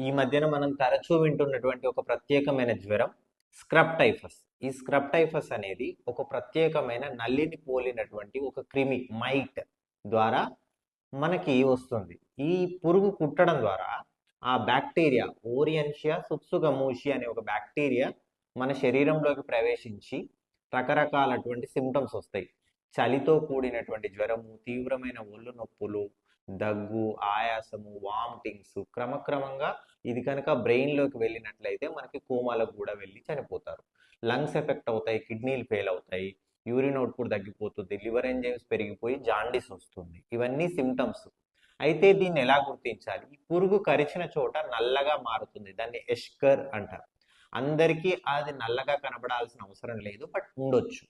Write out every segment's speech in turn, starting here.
ఈ మధ్యన మనం తరచూ వింటున్నటువంటి ఒక ప్రత్యేకమైన జ్వరం స్క్రబ్ టైఫస్. ఈ స్క్రబ్ టైఫస్ అనేది ఒక ప్రత్యేకమైన నల్లిని పోలినటువంటి ఒక క్రిమి మైట్ ద్వారా మనకి వస్తుంది. ఈ పురుగు కుట్టడం ద్వారా ఆ బ్యాక్టీరియా ఓరియన్షియా సుత్సుగమూషి అనే ఒక బ్యాక్టీరియా మన శరీరంలోకి ప్రవేశించి రకరకాలటువంటి సిమ్టమ్స్ వస్తాయి. చలితో కూడినటువంటి జ్వరము, తీవ్రమైన ఒళ్ళు నొప్పులు, దగ్గు, ఆయాసము, వామిటింగ్స్, క్రమక్రమంగా ఇది కనుక బ్రెయిన్లోకి వెళ్ళినట్లయితే మనకి కోమాలకు కూడా వెళ్ళి చనిపోతారు. లంగ్స్ ఎఫెక్ట్ అవుతాయి, కిడ్నీలు ఫెయిల్ అవుతాయి, యూరిన్ అవుట్పుట్ తగ్గిపోతుంది, లివర్ ఎంజైమ్స్ పెరిగిపోయి జాండీస్ వస్తుంది. ఇవన్నీ సిమ్టమ్స్. అయితే దీన్ని ఎలా గుర్తించాలి? ఈ పురుగు కరిచిన చోట నల్లగా మారుతుంది, దాన్ని ఎష్కర్ అంటారు. అందరికీ అది నల్లగా కనబడాల్సిన అవసరం లేదు, బట్ ఉండొచ్చు.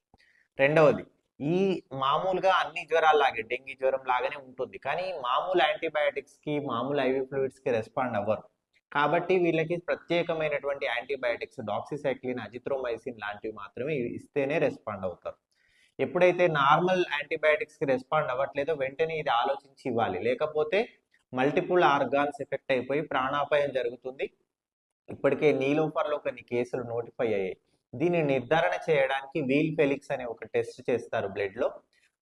రెండవది, ఈ మామూలుగా అన్ని జ్వరాల్లాగే డెంగీ జ్వరం లాగానే ఉంటుంది, కానీ మామూలు యాంటీబయాటిక్స్కి మామూలు ఐవి ఫ్లూయిడ్స్కి రెస్పాండ్ అవ్వరు. కాబట్టి వీళ్ళకి ప్రత్యేకమైనటువంటి యాంటీబయాటిక్స్ డాక్సిసైక్లిన్, అజిత్రోమైసిన్ లాంటివి మాత్రమే ఇస్తేనే రెస్పాండ్ అవుతారు. ఎప్పుడైతే నార్మల్ యాంటీబయాటిక్స్కి రెస్పాండ్ అవ్వట్లేదో వెంటనే ఇది ఆలోచించి ఇవ్వాలి, లేకపోతే మల్టిపుల్ ఆర్గాన్స్ ఎఫెక్ట్ అయిపోయి ప్రాణాపాయం జరుగుతుంది. ఇప్పటికే నీలోఫర్లో కొన్ని కేసులు నోటిఫై అయ్యాయి. దీన్ని నిర్ధారణ చేయడానికి వీల్ ఫెలిక్స్ అనే ఒక టెస్ట్ చేస్తారు బ్లడ్లో.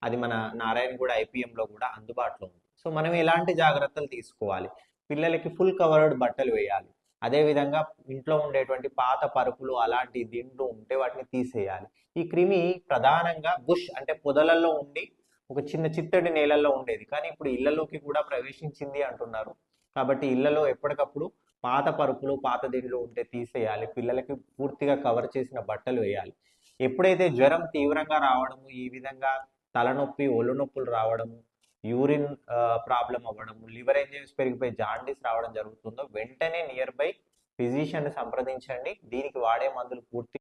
అది మన నారాయణగూడ ఐపీఎంలో కూడా అందుబాటులో ఉంది. సో మనం ఎలాంటి జాగ్రత్తలు తీసుకోవాలి? పిల్లలకి ఫుల్ కవర్డ్ బట్టలు వేయాలి. అదేవిధంగా ఇంట్లో ఉండేటువంటి పాత పరుపులు అలాంటి దిండ్లు ఉంటే వాటిని తీసేయాలి. ఈ క్రిమి ప్రధానంగా బుష్ అంటే పొదలలో ఉండి ఒక చిన్న చిత్తడి నేలల్లో ఉండేది, కానీ ఇప్పుడు ఇళ్లలోకి కూడా ప్రవేశించింది అంటున్నారు. కాబట్టి ఇళ్లలో ఎప్పటికప్పుడు పాత పరుపులు, పాత దిండ్లు ఉంటే తీసేయాలి. పిల్లలకి పూర్తిగా కవర్ చేసిన బట్టలు వేయాలి. ఎప్పుడైతే జ్వరం తీవ్రంగా రావడము, ఈ విధంగా తలనొప్పి, ఒళ్ళు నొప్పులు రావడము, యూరిన్ ప్రాబ్లం అవ్వడము, లివర్ ఎంజైమ్స్ పెరిగిపోయి జాండీస్ రావడం జరుగుతుందో వెంటనే నియర్ బై ఫిజిషియన్ సంప్రదించండి. దీనికి వాడే మందులు పూర్తి